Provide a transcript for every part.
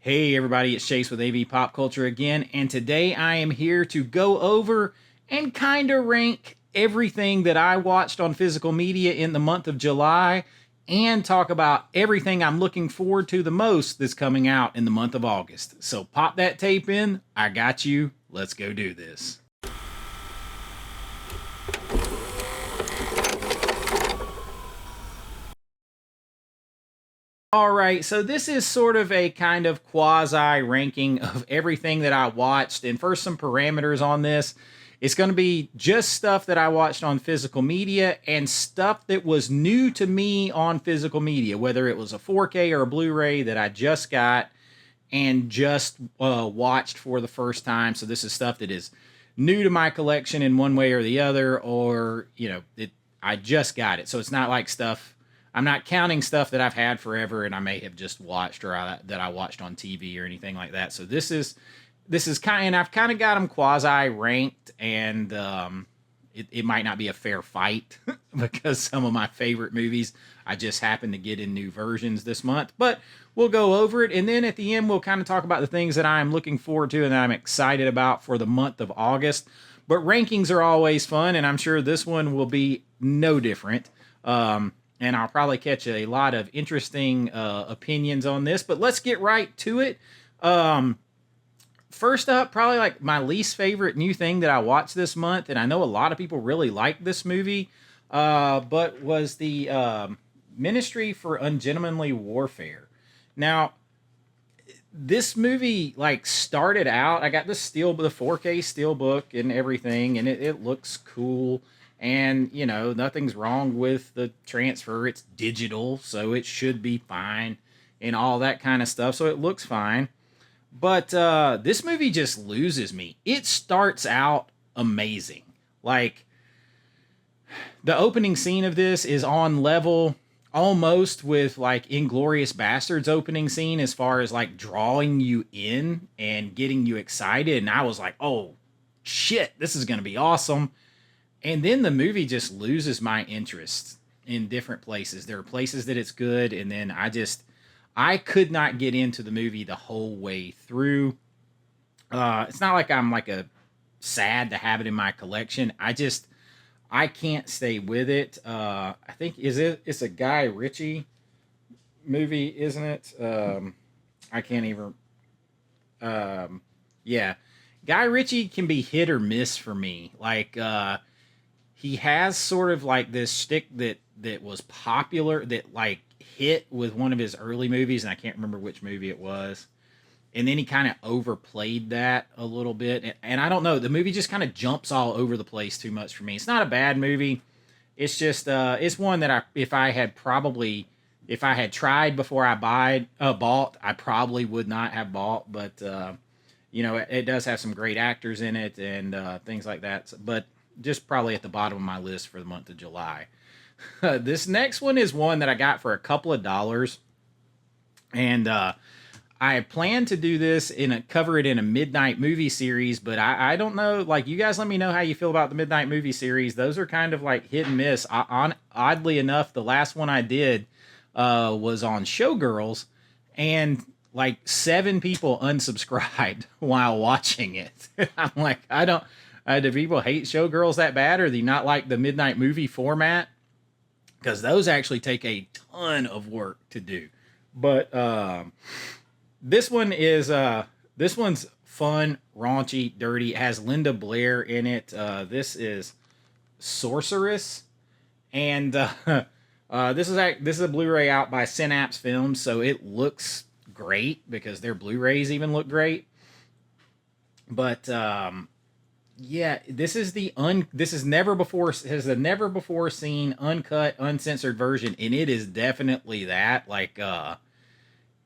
Hey everybody, it's Chase with AV Pop Culture again, and today I am here to go over and kind of rank everything that I watched on physical media in the month of July and talk about everything I'm looking forward to the most that's coming out in the month of August. So pop that tape in, I got you, let's go do this. All right, so this is sort of a kind of quasi ranking of everything that I watched. And first, some parameters on this. It's going to be just stuff that I watched on physical media and stuff that was new to me on physical media, whether it was a 4K or a Blu ray that I just got and just watched for the first time. So this is stuff that is new to my collection in one way or the other, or, I just got it. So it's not like stuff I'm not counting stuff that I've had forever and I may have just watched or that I watched on TV or anything like that. So this is kind, and I've kind of got them quasi ranked, and it might not be a fair fight because some of my favorite movies I just happened to get in new versions this month. But we'll go over it, and then at the end we'll kind of talk about the things that I'm looking forward to and that I'm excited about for the month of August. But rankings are always fun, and I'm sure this one will be no different. And I'll probably catch a lot of interesting opinions on this. But let's get right to it. First up, probably like my least favorite new thing that I watched this month, and I know a lot of people really like this movie, but was the Ministry for Ungentlemanly Warfare. Now, this movie like started out. I got the 4K steel book and everything, and it looks cool. And nothing's wrong with the transfer. It's digital, so it should be fine, and all that kind of stuff. So it looks fine. But this movie just loses me. It starts out amazing. Like, the opening scene of this is on level almost with like Inglorious Bastards opening scene, as far as like drawing you in and getting you excited. And I was like, oh shit, this is gonna be awesome. And then the movie just loses my interest in different places. There are places that it's good, and then I could not get into the movie the whole way through. It's not like I'm like a sad to have it in my collection. I can't stay with it. I think it's a Guy Ritchie movie, isn't it? I can't even. Yeah, Guy Ritchie can be hit or miss for me. Like he has sort of like this shtick that was popular, that like hit with one of his early movies, and I can't remember which movie it was. And then he kind of overplayed that a little bit, and I don't know. The movie just kind of jumps all over the place too much for me. It's not a bad movie. It's just it's one that if I had tried before bought, I probably would not have bought. But it does have some great actors in it and things like that. But just probably at the bottom of my list for the month of July. This next one is one that I got for a couple of dollars, and I plan to do this cover it in a midnight movie series, but I don't know. Like, you guys, let me know how you feel about the midnight movie series. Those are kind of like hit and miss. Oddly enough, the last one I did was on Showgirls, and like 7 people unsubscribed while watching it. I'm like, I don't. Do people hate Showgirls that bad, or do they not like the midnight movie format? Because those actually take a ton of work to do. But this one's fun, raunchy, dirty. It has Linda Blair in it. This is Sorceress, and this is a Blu-ray out by Synapse Films, so it looks great because their Blu-rays even look great. But yeah, this is the never before seen uncut, uncensored version, and it is definitely that. Like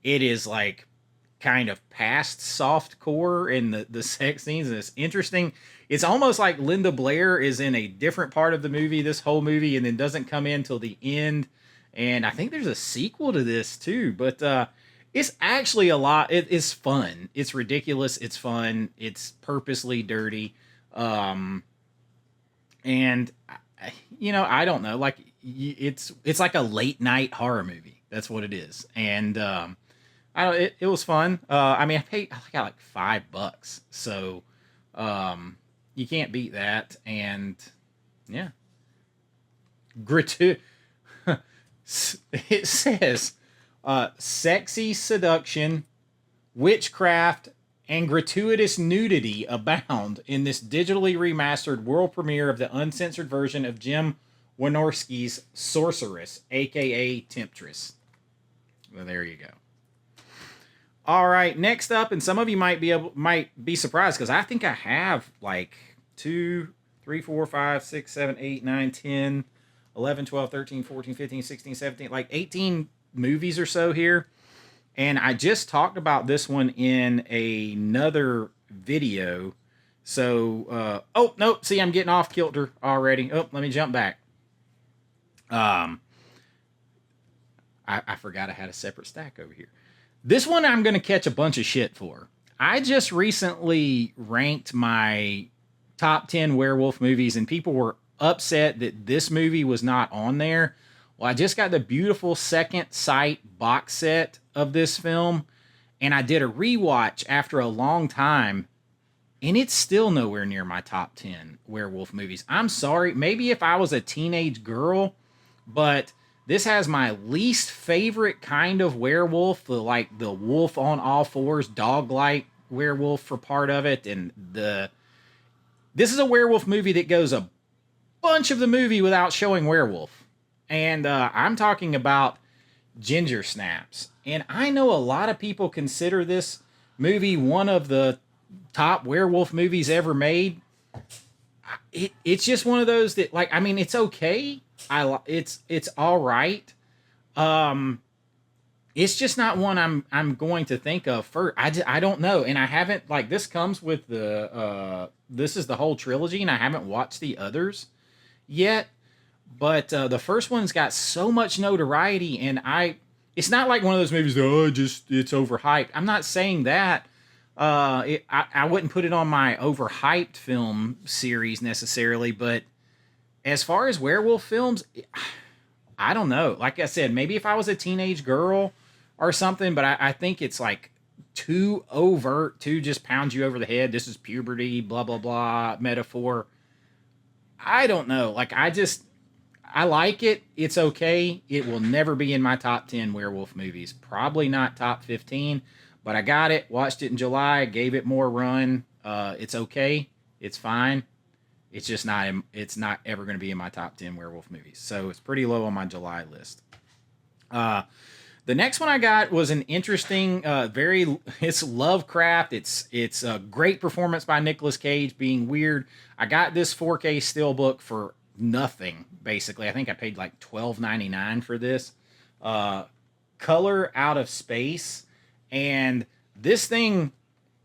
it is like kind of past soft core in the sex scenes, and it's interesting. It's almost like Linda Blair is in a different part of the movie, this whole movie, and then doesn't come in till the end. And I think there's a sequel to this too, but it's actually a lot. It is fun. It's ridiculous. It's fun. It's purposely dirty. And I don't know, like it's like a late night horror movie. That's what it is. And It was fun. I mean, I got like $5, so you can't beat that. And yeah, gratu. It says, sexy seduction, witchcraft, and gratuitous nudity abound in this digitally remastered world premiere of the uncensored version of Jim Wynorski's Sorceress, aka Temptress. Well, there you go. All right, next up, and some of you might be surprised because I think I have like 2, 3, 4, 5, 6, 7, 8, 9, 10, 11, 12, 13, 14, 15, 16, 17, like 18 movies or so here. And I just talked about this one in another video. So, oh, no, see, I'm getting off kilter already. Oh, let me jump back. I forgot I had a separate stack over here. This one I'm going to catch a bunch of shit for. I just recently ranked my top 10 werewolf movies, and people were upset that this movie was not on there. Well, I just got the beautiful Second Sight box set of this film, and I did a rewatch after a long time, and it's still nowhere near my top 10 werewolf movies. I'm sorry. Maybe if I was a teenage girl, but this has my least favorite kind of werewolf, like the wolf on all fours, dog-like werewolf for part of it. And this is a werewolf movie that goes a bunch of the movie without showing werewolf. And I'm talking about Ginger Snaps. And I know a lot of people consider this movie one of the top werewolf movies ever made. It's just one of those that, like, I mean, it's okay. It's all right. It's just not one I'm going to think of first. I don't know, and I haven't, like, this comes with the this is the whole trilogy, and I haven't watched the others yet. But the first one's got so much notoriety, and it's not like one of those movies that, it's overhyped. I'm not saying that. I wouldn't put it on my overhyped film series necessarily, but as far as werewolf films, I don't know. Like I said, maybe if I was a teenage girl or something, but I think it's like too overt to just pound you over the head. This is puberty, blah, blah, blah, metaphor. I don't know. Like, I like it. It's okay. It will never be in my top 10 werewolf movies. Probably not top 15, but I got it. Watched it in July. Gave it more run. It's okay. It's fine. It's just not. It's not ever going to be in my top 10 werewolf movies. So it's pretty low on my July list. The next one I got was an interesting, it's Lovecraft. It's a great performance by Nicolas Cage, being weird. I got this 4K steelbook for nothing, basically. I think I paid like $12.99 for this. Color out of space, and this thing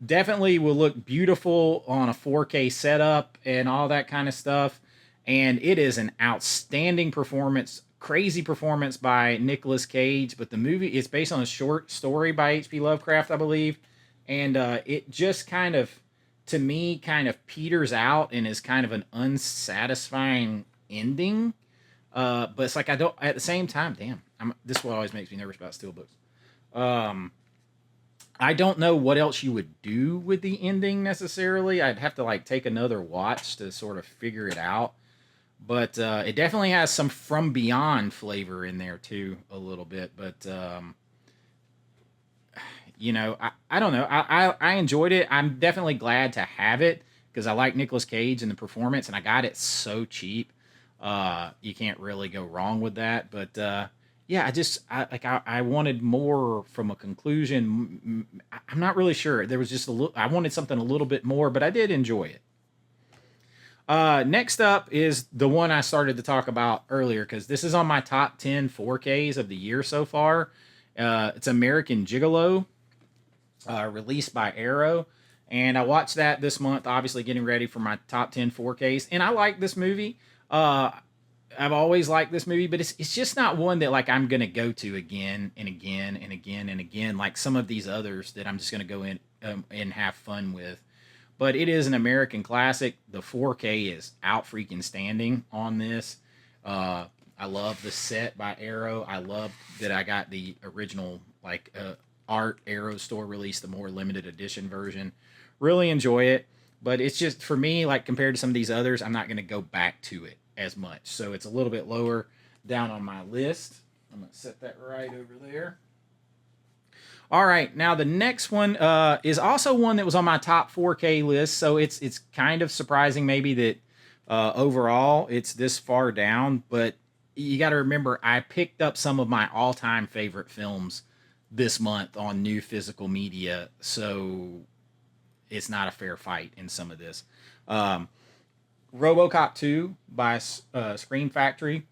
definitely will look beautiful on a 4K setup and all that kind of stuff. And it is an outstanding performance, crazy performance by Nicolas Cage. But the movie is based on a short story by H.P. Lovecraft, I believe. And it just kind of, to me, kind of peters out and is kind of an unsatisfying ending. But it's like, I don't, at the same time, damn, this is what always makes me nervous about steelbooks. I don't know what else you would do with the ending necessarily. I'd have to like take another watch to sort of figure it out. But it definitely has some From Beyond flavor in there too, a little bit. But you know, I don't know. I enjoyed it. I'm definitely glad to have it because I like Nicolas Cage and the performance, and I got it so cheap. You can't really go wrong with that. But yeah, I wanted more from a conclusion. I'm not really sure. There was just I wanted something a little bit more, but I did enjoy it. Next up is the one I started to talk about earlier, because this is on my top 10 4Ks of the year so far. It's American Gigolo, released by Arrow. And I watched that this month, obviously getting ready for my top 10 4Ks. And I like this movie. I've always liked this movie, but it's just not one that like I'm gonna go to again and again and again and again, like some of these others that I'm just gonna go in and have fun with. But it is an American classic. The 4K is out freaking standing on this. I love the set by Arrow. I love that I got the original like Art Arrow store released the more limited edition version. Really enjoy it, but it's just for me, like compared to some of these others, I'm not going to go back to it as much. So it's a little bit lower down on my list. I'm going to set that right over there. All right, now the next one is also one that was on my top 4K list. So it's kind of surprising maybe that overall it's this far down, but you got to remember I picked up some of my all-time favorite films this month on new physical media, so it's not a fair fight in some of this. Um, RoboCop 2 by Scream Factory.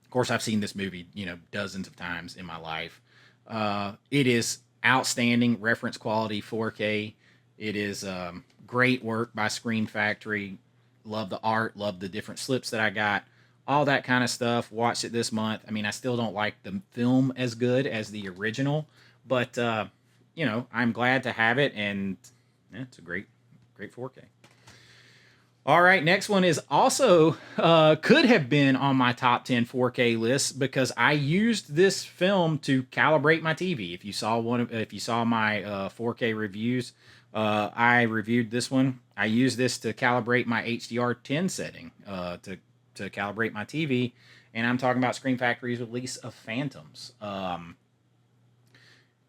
Of course, I've seen this movie, dozens of times in my life. It is outstanding reference quality 4K. It is great work by Scream Factory. Love the art, love the different slips that I got, all that kind of stuff. Watched it this month. I mean, I still don't like the film as good as the original, but I'm glad to have it, and it's a great 4K. All right, next one is also could have been on my top 10 4K list because I used this film to calibrate my TV. If you saw my 4K reviews, I reviewed this one. I used this to calibrate my HDR10 setting to calibrate my TV, and I'm talking about Scream Factory's release of Phantoms.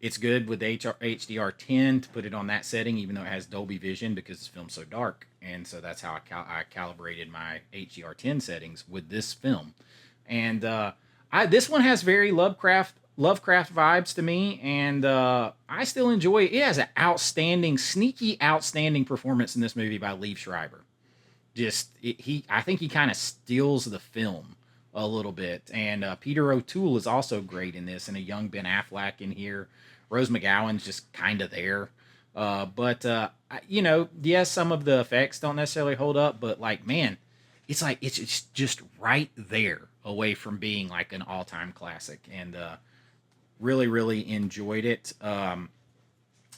It's good with HDR10 to put it on that setting, even though it has Dolby Vision because this film's so dark. And so that's how I calibrated my HDR10 settings with this film. And this one has very Lovecraft vibes to me, and I still enjoy it. It has an sneaky outstanding performance in this movie by Liev Schreiber. I think he kind of steals the film a little bit. And Peter O'Toole is also great in this, and a young Ben Affleck in here. Rose McGowan's just kind of there. But yes, some of the effects don't necessarily hold up, but man, it's just right there away from being like an all-time classic, and really, really enjoyed it. The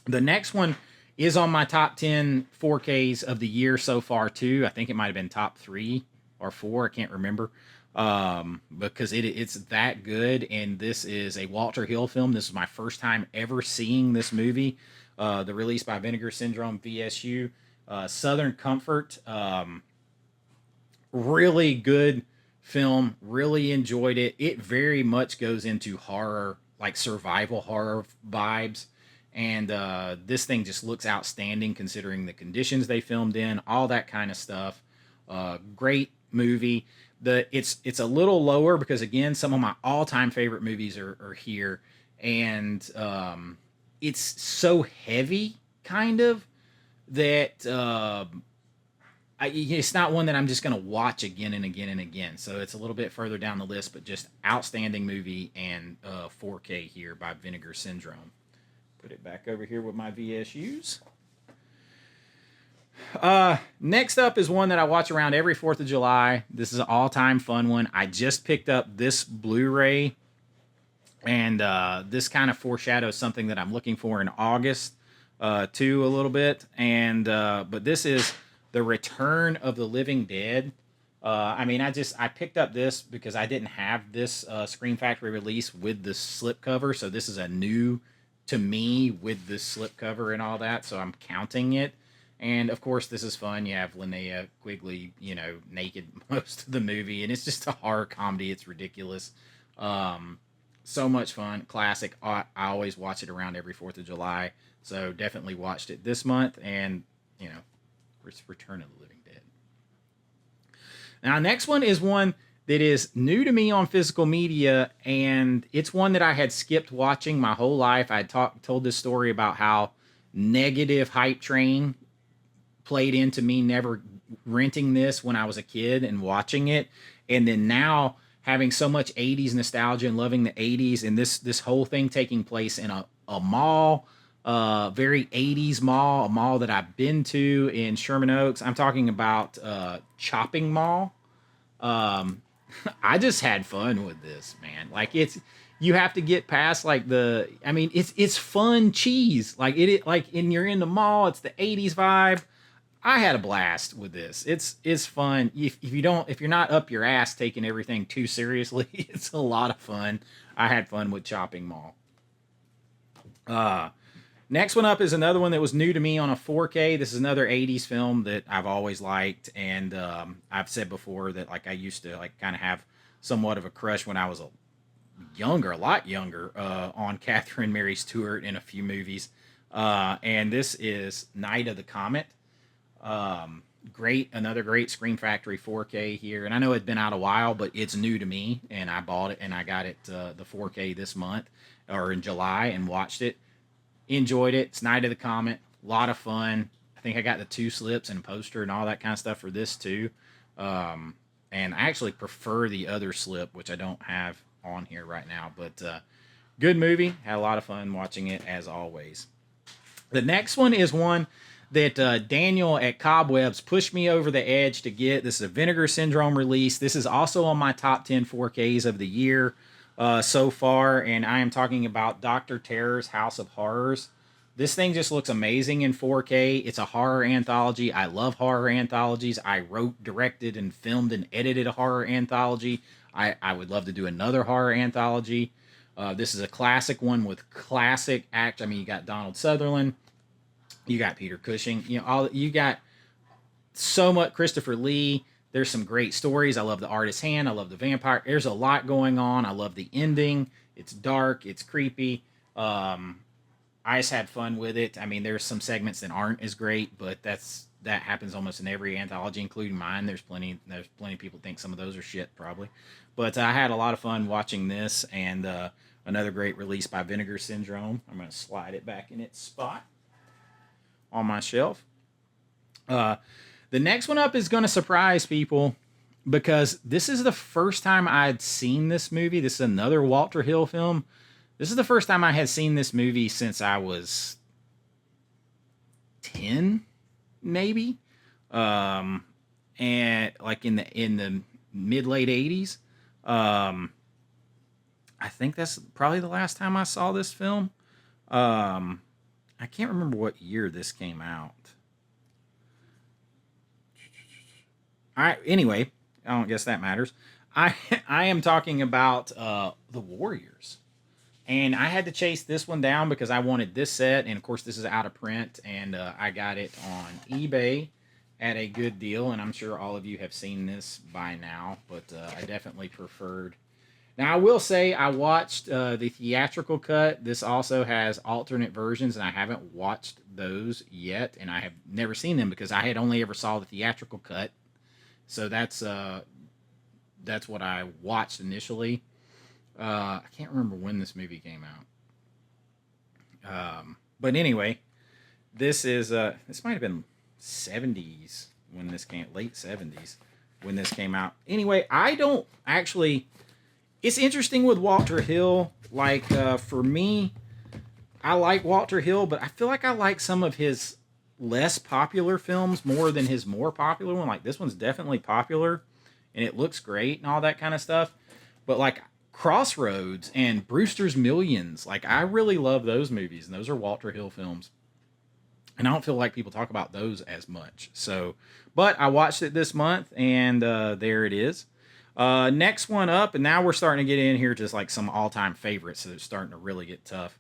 next one is on my top 10 4Ks of the year so far too. I think it might have been top 3 or 4. I can't remember. Because it's that good, and this is a Walter Hill film. This is my first time ever seeing this movie. The release by Vinegar Syndrome VSU, Southern Comfort. Really good film. Really enjoyed it. It very much goes into horror, like survival horror vibes. And this thing just looks outstanding considering the conditions they filmed in, all that kind of stuff. Great movie. It's a little lower because again, some of my all-time favorite movies are here, and it's so heavy kind of that it's not one that I'm just going to watch again and again and again. So it's a little bit further down the list, but just outstanding movie, and 4K here by Vinegar Syndrome. Put it back over here with my VSUs. Next up is one that I watch around every 4th of July. This is an all-time fun one. I just picked up this Blu-ray, and this kind of foreshadows something that I'm looking for in August too a little bit. And but this is The Return of the Living Dead. I picked up this because I didn't have this Scream Factory release with the slipcover, so this is a new to me with the slipcover and all that, so I'm counting it. And of course, this is fun. You have Linnea Quigley, naked most of the movie, and it's just a horror comedy. It's ridiculous. So much fun. Classic. I always watch it around every 4th of July, so definitely watched it this month. And Return of the Living Dead. Now, next one is one that is new to me on physical media, and it's one that I had skipped watching my whole life. I told this story about how negative hype train played into me never renting this when I was a kid and watching it, and then now having so much 80s nostalgia and loving the 80s, and this whole thing taking place in a mall, very 80s mall, a mall that I've been to in Sherman Oaks. I'm talking about Chopping Mall. I just had fun with this, man. You have to get past it's fun cheese. And you're in the mall, it's the 80s vibe. I had a blast with this. It's fun. If you're not up your ass taking everything too seriously, it's a lot of fun. I had fun with Chopping Mall. Uh, Next one up is another one that was new to me on a 4K. This is another 80s film that I've always liked, and I've said before that like I used to like kind of have somewhat of a crush when I was a lot younger, on Catherine Mary Stewart in a few movies. And this is Night of the Comet. Another great Scream Factory 4K here, and I know it's been out a while, but it's new to me, and I bought it and I got it the 4K this month or in July and watched it. Enjoyed it. It's Night of the Comet, a lot of fun. I think I got the 2 slips and poster and all that kind of stuff for this too. And I actually prefer the other slip, which I don't have on here right now, but good movie. Had a lot of fun watching it as always. The next one is one that Daniel at Cobwebs pushed me over the edge to get. This is a Vinegar Syndrome release. This is also on my top 10 4Ks of the year so far, and I am talking about Dr. Terror's House of Horrors. This thing just looks amazing in 4K. It's a horror anthology. I love horror anthologies. I wrote, directed, and filmed and edited a horror anthology. I would love to do another horror anthology. This is a classic one with classic act. I mean, you got Donald Sutherland, you got Peter Cushing, you got so much Christopher Lee. There's some great stories. I love the artist's hand. I love the vampire. There's a lot going on. I love the ending. It's dark. It's creepy. I just had fun with it. I mean, there's some segments that aren't as great, but that happens almost in every anthology, including mine. There's plenty of people think some of those are shit, probably. But I had a lot of fun watching this, and another great release by Vinegar Syndrome. I'm going to slide it back in its spot on my shelf. The next one up is going to surprise people because this is the first time I'd seen this movie. This is another Walter Hill film. This is the first time I had seen this movie since I was 10, maybe. And like in the mid late 80s. I think that's probably the last time I saw this film. I can't remember what year this came out. Anyway, I don't guess that matters. I I am talking about the Warriors, and I had to chase this one down because I wanted this set, and of course this is out of print, and I got it on eBay at a good deal, and I'm sure all of you have seen this by now, but I definitely preferred. Now I will say I watched the theatrical cut. This also has alternate versions, and I haven't watched those yet, and I have never seen them because I had only ever saw the theatrical cut. So that's what I watched initially. I can't remember when this movie came out. But anyway, this might have been 70s when this came, late 70s when this came out. Anyway, I don't actually. It's interesting with Walter Hill. Like for me, I like Walter Hill, but I feel like I like some of his less popular films more than his more popular one. Like this one's definitely popular and it looks great and all that kind of stuff. But like Crossroads and Brewster's Millions, like I really love those movies, and those are Walter Hill films. And I don't feel like people talk about those as much. So, but I watched it this month, and there it is. Next one up, and now we're starting to get in here to like some all-time favorites, so it's starting to really get tough.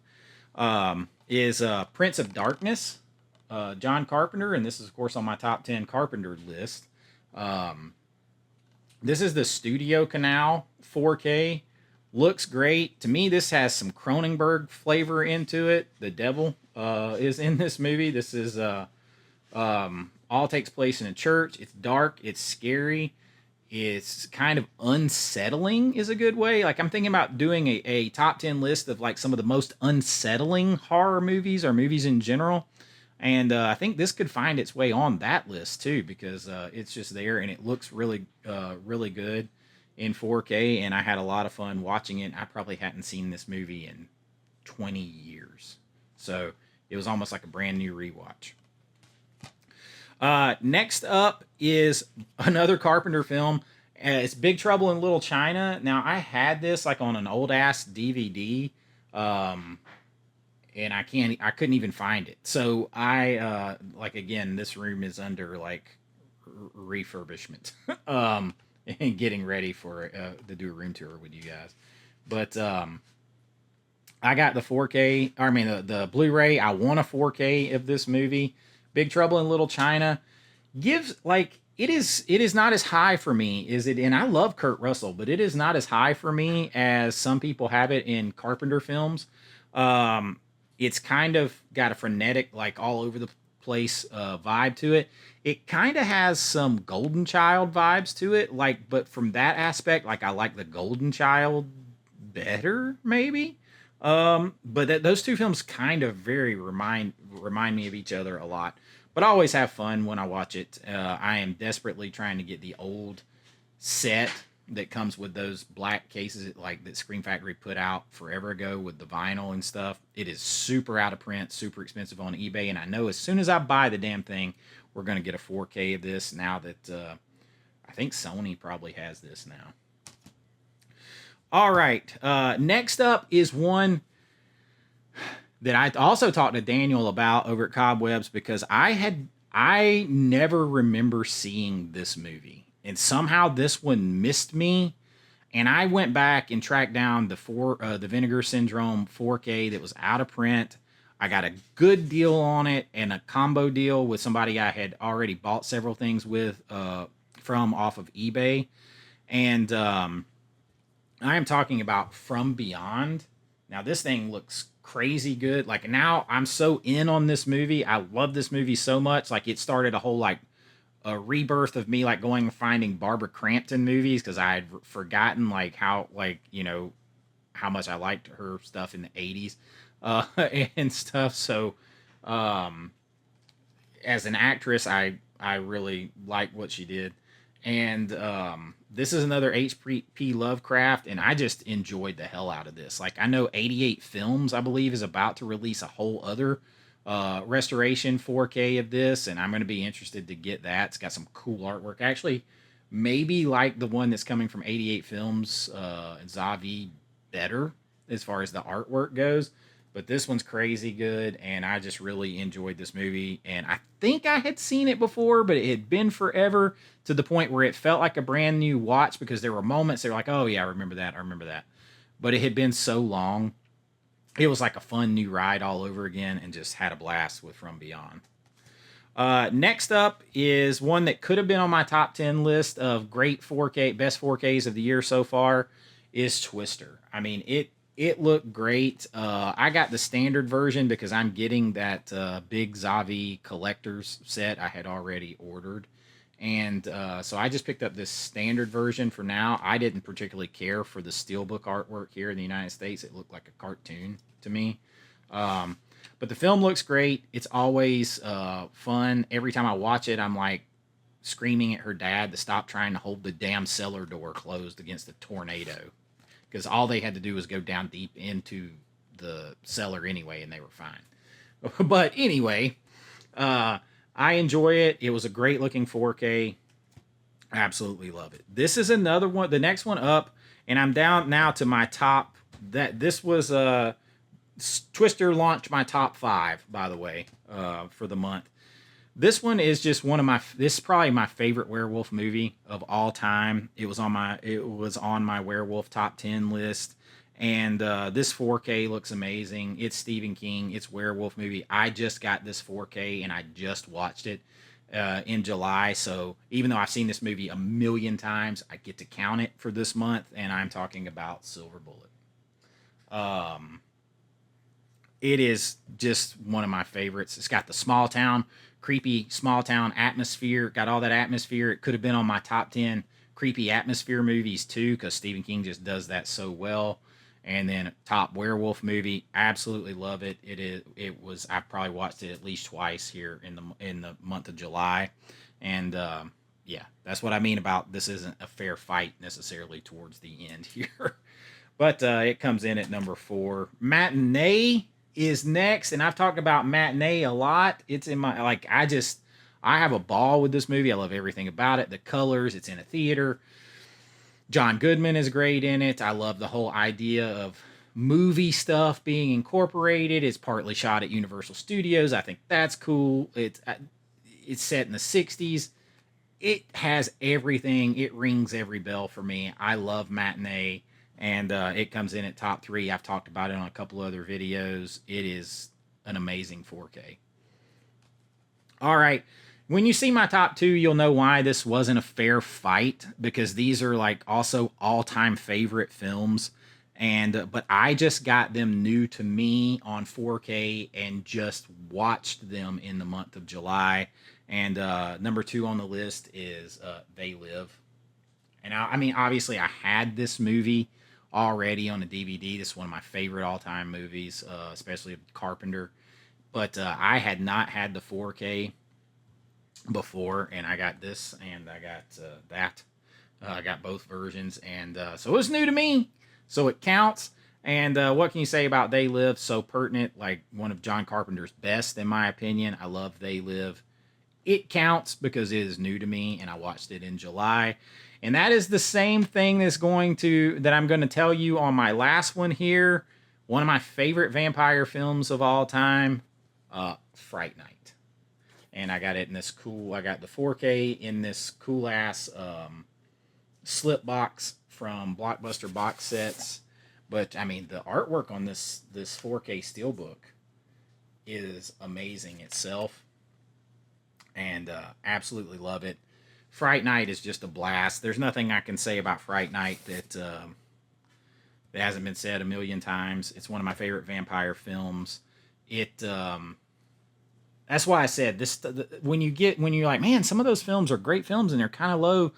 Is Prince of Darkness, John Carpenter, and this is of course on my top 10 Carpenter list. This is the Studio Canal 4K. Looks great. To me, this has some Cronenberg flavor into it. The devil is in this movie. This is all takes place in a church. It's dark. It's scary. It's kind of unsettling is a good way. Like I'm thinking about doing a top 10 list of like some of the most unsettling horror movies or movies in general. And I think this could find its way on that list too, because it's just there and it looks really, really good in 4K. And I had a lot of fun watching it. I probably hadn't seen this movie in 20 years. So it was almost like a brand new rewatch. Next up is another Carpenter film. It's Big Trouble in Little China. Now, I had this like on an old ass DVD. And I couldn't even find it. So I like again, this room is under like refurbishment, and getting ready for to do a room tour with you guys. But I got the 4K, I mean the Blu-ray. I want a 4K of this movie. Big Trouble in Little China gives like it is not as high for me, is it? And I love Kurt Russell, but it is not as high for me as some people have it in Carpenter films. Um, it's kind of got a frenetic, like all over the place vibe to it. It kind of has some Golden Child vibes to it, like, but from that aspect, like I like the Golden Child better, maybe. But those two films kind of very remind me of each other a lot. But I always have fun when I watch it. I am desperately trying to get the old set that comes with those black cases like that Scream Factory put out forever ago with the vinyl and stuff. It is super out of print, super expensive on eBay, and I know as soon as I buy the damn thing, we're gonna get a 4K of this. Now that I think Sony probably has this now. All right, next up is one that I also talked to Daniel about over at Cobwebs because I never remember seeing this movie, and somehow this one missed me. And I went back and tracked down the Vinegar Syndrome 4K that was out of print. I got a good deal on it and a combo deal with somebody I had already bought several things with from off of eBay, and I am talking about From Beyond. Now this thing looks crazy good. Like now I'm so in on this movie. I love this movie so much. Like it started a whole like a rebirth of me like going and finding Barbara Crampton movies because I had forgotten like how like how much I liked her stuff in the 80s and stuff. So um as an actress, I really like what she did, and this is another H.P. Lovecraft, and I just enjoyed the hell out of this. Like I know 88 Films, I believe, is about to release a whole other restoration 4K of this, and I'm going to be interested to get that. It's got some cool artwork, actually. Maybe like the one that's coming from 88 Films, Zavi, better as far as the artwork goes. But this one's crazy good, and I just really enjoyed this movie. And I think I had seen it before, but it had been forever to the point where it felt like a brand new watch because there were moments that were like, oh, yeah, I remember that. I remember that. But it had been so long. It was like a fun new ride all over again and just had a blast with From Beyond. Next up is one that could have been on my top 10 list of great 4K, best 4Ks of the year so far, is Twister. I mean, it looked great. I got the standard version because I'm getting that big Zavi collector's set I had already ordered. And so I just picked up this standard version for now. I didn't particularly care for the steelbook artwork here in the United States. It looked like a cartoon to me. Um, but the film looks great. It's always fun. Every time I watch it, I'm like screaming at her dad to stop trying to hold the damn cellar door closed against the tornado. Because all they had to do was go down deep into the cellar anyway, and they were fine. But anyway, I enjoy it. It was a great looking 4K. I absolutely love it. This is another one, the next one up, and I'm down now to my top. That this was Twister launched my top 5, by the way, for the month. This one is just one of my. This is probably my favorite werewolf movie of all time. It was on my werewolf top 10 list, and this 4K looks amazing. It's Stephen King. It's werewolf movie. I just got this 4K and I just watched it in July. So even though I've seen this movie a million times, I get to count it for this month, and I'm talking about Silver Bullet. Um, it is just one of my favorites. It's got the small town, creepy small town atmosphere. Got all that atmosphere. It could have been on my top 10 creepy atmosphere movies too, because Stephen King just does that so well. And then top werewolf movie, absolutely love it. It was I probably watched it at least twice here in the month of July, and yeah, that's what I mean about this isn't a fair fight necessarily towards the end here. But it comes in at number 4. Matinee is next, and I've talked about Matinee a lot. It's in my I have a ball with this movie. I love everything about it. The colors. It's in a theater. John Goodman is great in it. I love the whole idea of movie stuff being incorporated. It's partly shot at Universal Studios. I think that's cool. It's set in the 60s. It has everything. It rings every bell for me. I love Matinee. and it comes in at top 3. I've talked about it on a couple other videos. It is an amazing 4K. All right. When you see my top 2, you'll know why this wasn't a fair fight, because these are like also all-time favorite films. And but I just got them new to me on 4K and just watched them in the month of July. And number 2 on the list is They Live. And I mean, obviously, I had this movie already on a DVD. This is one of my favorite all-time movies, especially of Carpenter. But I had not had the 4K before, and I got this, and I got that. I got both versions, and so it was new to me, so it counts. And what can you say about They Live? So pertinent, like one of John Carpenter's best, in my opinion. I love They Live. It counts because it is new to me, and I watched it in July. And that is the same thing that I'm going to tell you on my last one here. One of my favorite vampire films of all time, Fright Night. And I got it in this cool, I got the 4K in this cool ass slip box from Blockbuster box sets. But I mean, the artwork on this 4K steelbook is amazing itself, and absolutely love it. Fright Night is just a blast. There's nothing I can say about Fright Night that hasn't been said a million times. It's one of my favorite vampire films. That's why I said this. When you're like, man, some of those films are great films and they're kind of low,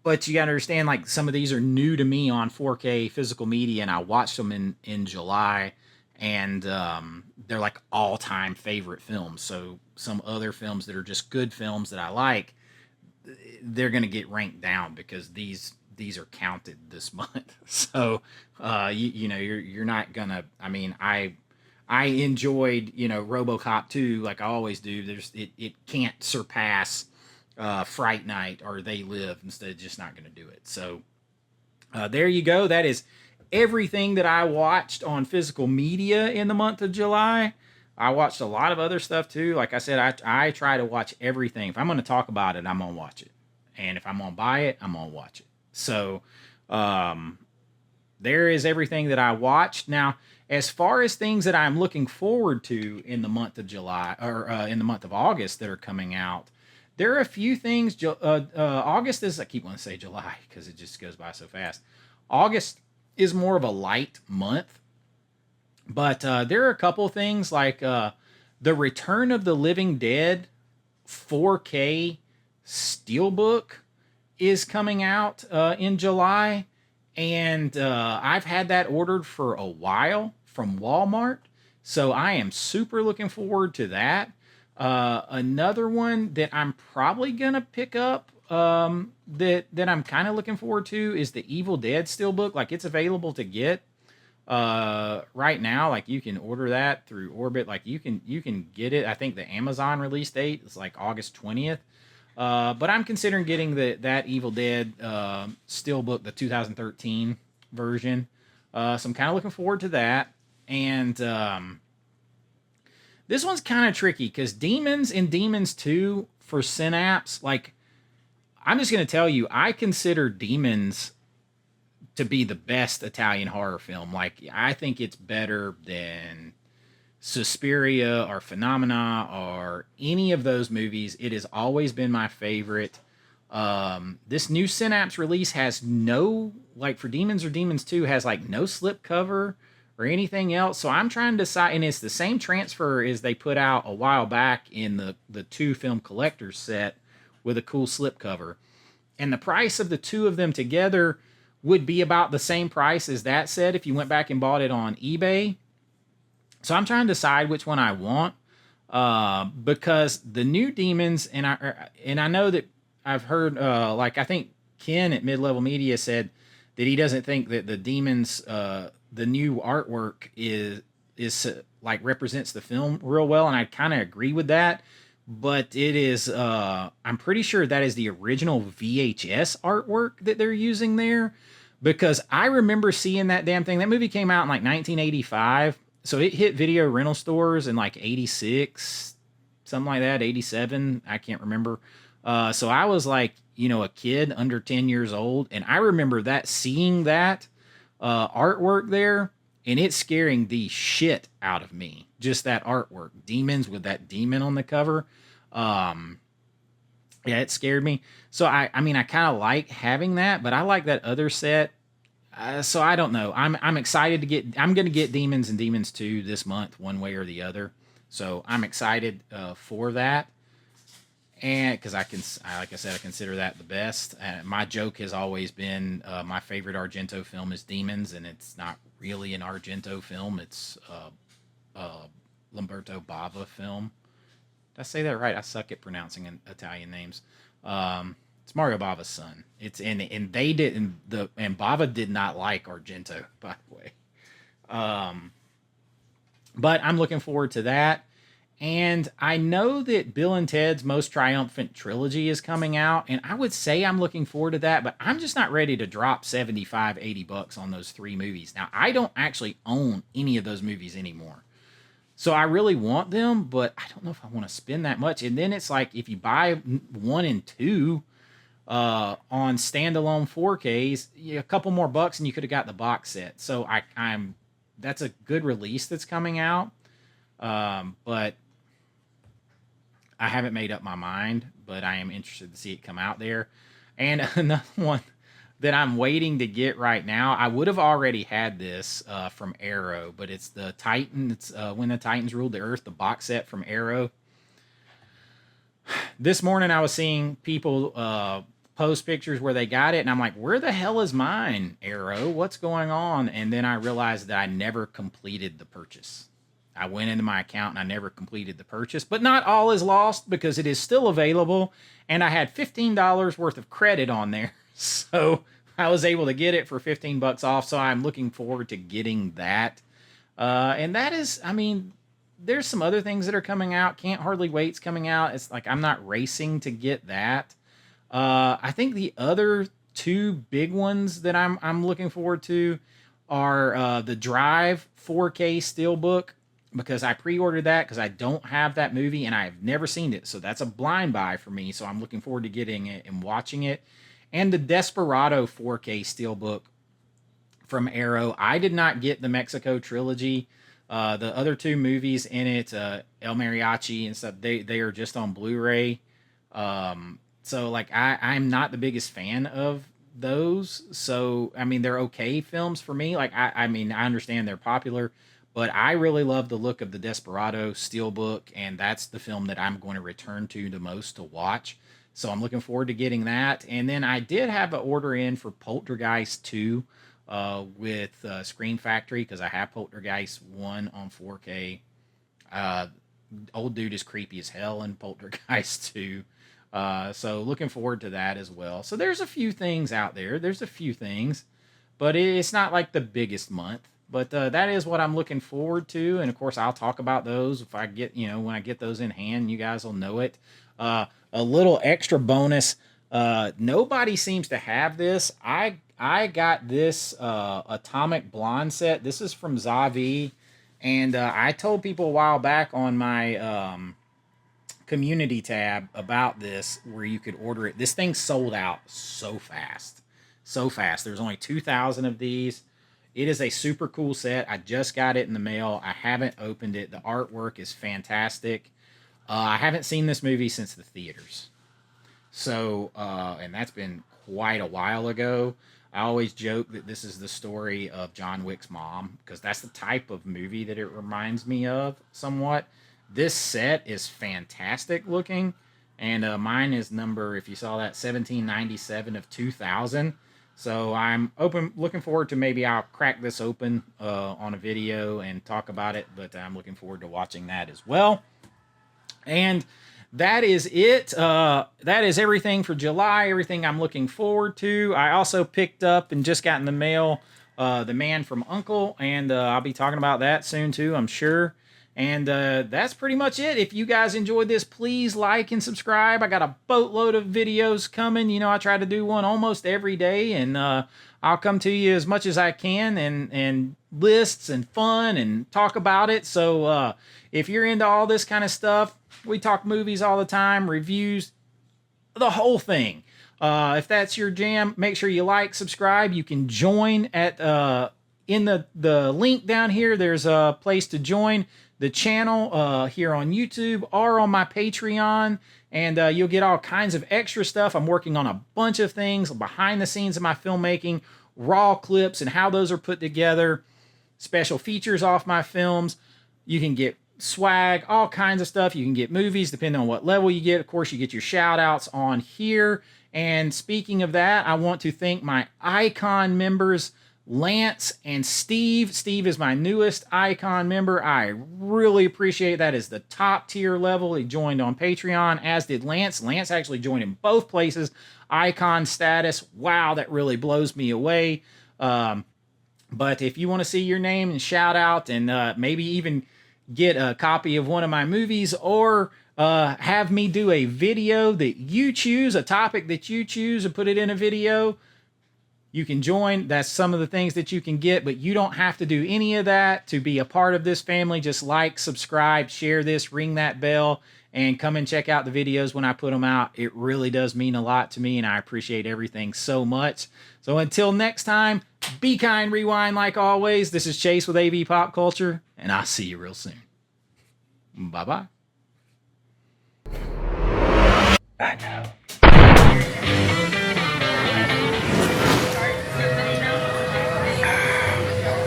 but you got to understand, like, some of these are new to me on 4K physical media, and I watched them in July, and they're like all-time favorite films. So some other films that are just good films that I like, they're going to get ranked down because these are counted this month. So you're not gonna. I mean, I enjoyed, RoboCop 2 like I always do. It can't surpass Fright Night or They Live. Instead, just not going to do it. So there you go. That is everything that I watched on physical media in the month of July. I watched a lot of other stuff too. Like I said, I try to watch everything. If I'm going to talk about it, I'm going to watch it. And if I'm going to buy it, I'm going to watch it. So there is everything that I watched. Now, as far as things that I'm looking forward to in the month of July, or in the month of August, that are coming out, there are a few things. August is, I keep wanting to say July because it just goes by so fast. August is more of a light month. But there are a couple things like the Return of the Living Dead 4K Steelbook is coming out in July. And I've had that ordered for a while from Walmart. So I am super looking forward to that. Another one that I'm probably going to pick up that I'm kind of looking forward to is the Evil Dead Steelbook. Like, it's available to get right now. Like, you can order that through Orbit. Like, you can get it. I think the Amazon release date is like August 20th. But I'm considering getting that Evil Dead Steelbook, the 2013 version. So I'm kind of looking forward to that. And this one's kind of tricky because Demons and Demons 2 for Synapse, like, I'm just going to tell you, I consider Demons to be the best Italian horror film. Like, I think it's better than Suspiria or Phenomena or any of those movies. It has always been my favorite. This new Synapse release has no, like, for Demons or Demons 2, has like no slipcover or anything else. So I'm trying to decide, and it's the same transfer as they put out a while back in the 2 film collector's set with a cool slipcover. And the price of the 2 of them together would be about the same price as that set if you went back and bought it on eBay. So I'm trying to decide which one I want, because the new Demons, and I know that I've heard, like, I think Ken at Mid-Level Media said that he doesn't think that the Demons, the new artwork is like represents the film real well, and I kind of agree with that. But it is, I'm pretty sure that is the original VHS artwork that they're using there, because I remember seeing that damn thing. That movie came out in like 1985. So it hit video rental stores in like 86, something like that, 87. I can't remember. So I was like, a kid under 10 years old. And I remember seeing that artwork there, and it's scaring the shit out of me. Just that artwork, demons with that demon on the cover. Um, yeah, it scared me. So I mean, I kind of like having that, but I like that other set. So I don't know. I'm excited to get. I'm going to get Demons and Demons 2 this month, one way or the other. So I'm excited for that, and because like I said, I consider that the best. My joke has always been my favorite Argento film is Demons, and it's not really an Argento film. It's Lamberto Bava film. Did I say that right? I suck at pronouncing Italian names. It's Mario Bava's son. It's and they didn't and Bava did not like Argento, by the way. But I'm looking forward to that. And I know that Bill and Ted's Most Triumphant Trilogy is coming out, and I would say I'm looking forward to that, but I'm just not ready to drop 75, 80 bucks on those three movies. Now, I don't actually own any of those movies anymore. So I really want them, but I don't know if I want to spend that much. And then it's like if you buy 1 and 2 on standalone 4Ks, a couple more bucks and you could have got the box set. So I'm that's a good release that's coming out. But I haven't made up my mind, but I am interested to see it come out there. And another one that I'm waiting to get right now, I would have already had this from Arrow, but it's the Titans, When the Titans Ruled the Earth, the box set from Arrow. This morning I was seeing people post pictures where they got it, and I'm like, where the hell is mine, Arrow? What's going on? And then I realized that I never completed the purchase. I went into my account and I never completed the purchase, but not all is lost because it is still available, and I had $15 worth of credit on there. So I was able to get it for 15 bucks off. So I'm looking forward to getting that. And that is, I mean, there's some other things that are coming out. Can't Hardly Wait's coming out. It's like I'm not racing to get that. I think the other two big ones that I'm looking forward to are the Drive 4K Steelbook, because I pre-ordered that because I don't have that movie and I've never seen it. So that's a blind buy for me. So I'm looking forward to getting it and watching it. And the Desperado 4K Steelbook from Arrow. I did not get the Mexico trilogy. The other two movies in it, El Mariachi and stuff, they are just on Blu-ray. So like I'm not the biggest fan of those. So I mean they're okay films for me. Like I mean I understand they're popular, but I really love the look of the Desperado Steelbook, and that's the film that I'm going to return to the most to watch. So I'm looking forward to getting that. And then I did have an order in for Poltergeist 2 with Scream Factory, because I have Poltergeist 1 on 4K. Old dude is creepy as hell in Poltergeist 2. So looking forward to that as well. So there's a few things out there. There's a few things, but it's not like the biggest month. But that is what I'm looking forward to. And of course, I'll talk about those if I get, when I get those in hand, you guys will know it. A little extra bonus. Nobody seems to have this. I got this Atomic Blonde set. This is from Zavi. And I told people a while back on my community tab about this, where you could order it. This thing sold out so fast. So fast. There's only 2,000 of these. It is a super cool set. I just got it in the mail. I haven't opened it. The artwork is fantastic. I haven't seen this movie since the theaters. So, and that's been quite a while ago. I always joke that this is the story of John Wick's mom, because that's the type of movie that it reminds me of somewhat. This set is fantastic looking. And mine is number, if you saw that, 1797 of 2000. So I'm looking forward to, maybe I'll crack this open on a video and talk about it, but I'm looking forward to watching that as well. And that is it. That is everything for July, everything I'm looking forward to. I also picked up and just got in the mail The Man from U.N.C.L.E., and I'll be talking about that soon too, I'm sure. And that's pretty much it. If you guys enjoyed this, please like and subscribe. I got a boatload of videos coming. I try to do one almost every day, and I'll come to you as much as I can, and lists and fun and talk about it. So if you're into all this kind of stuff, we talk movies all the time, reviews, the whole thing. If that's your jam, make sure you like, subscribe. You can join at in the link down here, there's a place to join the channel here on YouTube or on my Patreon, and you'll get all kinds of extra stuff. I'm working on a bunch of things behind the scenes of my filmmaking, raw clips and how those are put together, special features off my films. You can get swag, all kinds of stuff. You can get movies depending on what level you get. Of course, you get your shout outs on here. And speaking of that, I want to thank my Icon members, Lance and Steve. Steve is my newest Icon member. I really appreciate that. Is the top tier level. He joined on Patreon, as did Lance. Lance actually joined in both places. Icon status. Wow, that really blows me away. But if you want to see your name and shout out and maybe even get a copy of one of my movies, or have me do a video that you choose, a topic that you choose, and put it in a video, you can join. That's some of the things that you can get, but you don't have to do any of that to be a part of this family. Just like, subscribe, share this, ring that bell, and come and check out the videos when I put them out. It really does mean a lot to me, and I appreciate everything so much. So until next time, be kind, rewind like always. This is Chase with AV Pop Culture, and I'll see you real soon. Bye-bye. I know.